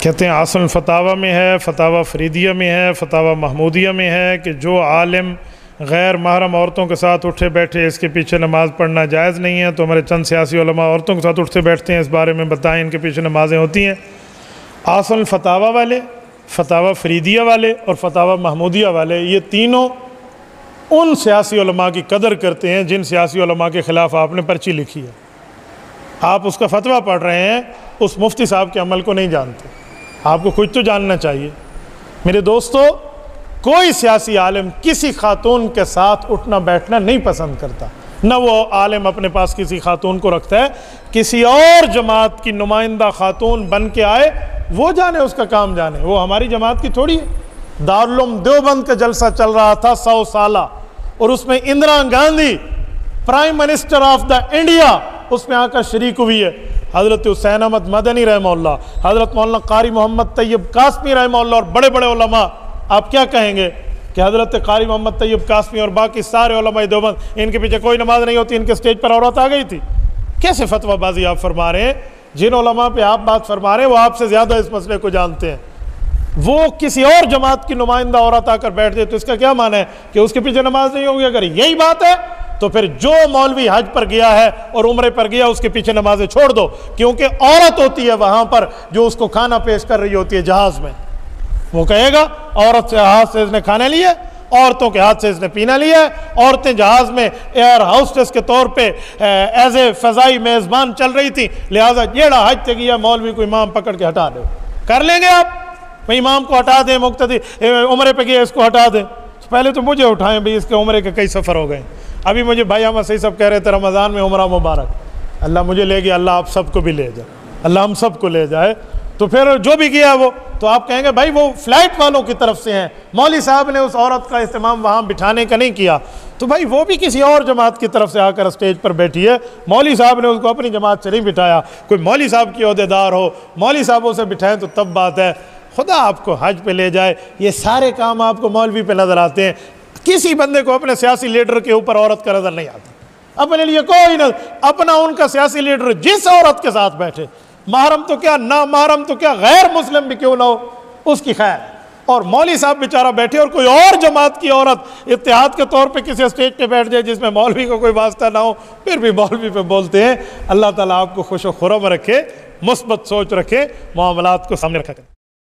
कहते हैं आसन फतावा में है, फतावा फरीदिया में है, फतावा महमूदिया में है कि जो आलिम गैर महरम औरतों के साथ उठे बैठे इसके पीछे नमाज़ पढ़ना जायज़ नहीं है। तो हमारे चंद सियासी उलमा औरतों के साथ उठते बैठते हैं, इस बारे में बताएं इनके पीछे नमाज़ें होती हैं। आसन फतावा वाले, फतावा फरीदिया वाले और फतावा महमूदिया वाले, ये तीनों उन सियासी उलमा की कदर करते हैं जिन सियासी उलमा के ख़िलाफ़ आपने पर्ची लिखी है। आप उसका फतवा पढ़ रहे हैं, उस मुफ्ती साहब के अमल को नहीं जानते। आपको खुद तो जानना चाहिए। मेरे दोस्तों, कोई सियासी आलिम किसी खातून के साथ उठना बैठना नहीं पसंद करता, न वो आलिम अपने पास किसी खातून को रखता है। किसी और जमात की नुमाइंदा खातून बन के आए, वो जाने, उसका काम जाने, वो हमारी जमात की थोड़ी है। दारुल उलूम देवबंद का जलसा चल रहा था 100 साला, और उसमें Indira Gandhi prime minister of the India उसमें आकर शरीक हुई है। हज़रत हुसैन अहमद मदनी रहमहुल्लाह, हज़रत मौलाना कारी मोहम्मद तैयब कासमी रहमहुल्लाह और बड़े बड़े उलमा, आप क्या कहेंगे कि हज़रत कारी मोहम्मद तैयब कासमी और बाकी सारे उलमा देवबंद, इनके पीछे कोई नमाज नहीं होती, इनके स्टेज पर औरत आ गई थी? कैसे फतवाबाजी आप फरमा रहे हैं? जिन उलमा पे आप बात फरमा रहे हैं वो आपसे ज़्यादा इस मसले को जानते हैं। वो किसी और जमात की नुमाइंदा औरत आकर बैठ जाए तो इसका क्या माना है कि उसके पीछे नमाज नहीं होगी? अगर यही बात है तो फिर जो मौलवी हज पर गया है और उम्रे पर गया, उसके पीछे नमाजें छोड़ दो, क्योंकि औरत होती है वहां पर जो उसको खाना पेश कर रही होती है जहाज में। वो कहेगा औरत से हाथ से इसने खाने लिए, औरतों के हाथ से इसने पीना लिया है, औरतें जहाज में एयर हाउस्टेस के तौर पे एज ए फ़ज़ाई मेज़बान चल रही थी, लिहाजा जेड़ा हज से गया मौलवी को इमाम पकड़ के हटा दो। कर लेंगे आप? भाई इमाम को हटा दें, मुक्तदी उम्रे पे गया इसको हटा दें। तो पहले तो मुझे उठाएं, भाई इसके उम्रे के कई सफ़र हो गए। अभी मुझे भाई हम सही सब कह रहे थे रमज़ान में उम्रा मुबारक, अल्लाह मुझे ले गया, अल्लाह आप सबको भी ले जाए, अल्लाह हम सबको ले जाए। तो फिर जो भी गया वो, तो आप कहेंगे भाई वो फ़्लाइट वालों की तरफ से हैं, मौलवी साहब ने उस औरत का इस्तेमाल वहाँ बिठाने का नहीं किया, तो भाई वो भी किसी और जमात की तरफ से आकर स्टेज पर बैठी है। मौलवी साहब ने उसको अपनी जमात से नहीं बिठाया। कोई मौलवी साहब की ओहदेदार हो, मौलवी साहबों से बिठाएं तो तब बात है। खुदा आपको हज पे ले जाए, ये सारे काम आपको मौलवी पे नज़र आते हैं। किसी बंदे को अपने सियासी लीडर के ऊपर औरत का नज़र नहीं आता। अपने लिए कोई न, अपना उनका सियासी लीडर जिस औरत के साथ बैठे, महरम तो क्या, ना महरम तो क्या, गैर मुस्लिम भी क्यों ना हो, उसकी खैर। और मौलवी साहब बेचारा बैठे और कोई और जमात की औरत इत्तेहाद के तौर पे किसी स्टेज पे बैठ जाए जिसमें मौलवी को कोई वास्ता ना हो, फिर भी मौलवी पे बोलते हैं। अल्लाह ताला आपको खुश व खुर्रम रखे, मुस्बत सोच रखे, मामलात को सामने रखा करें।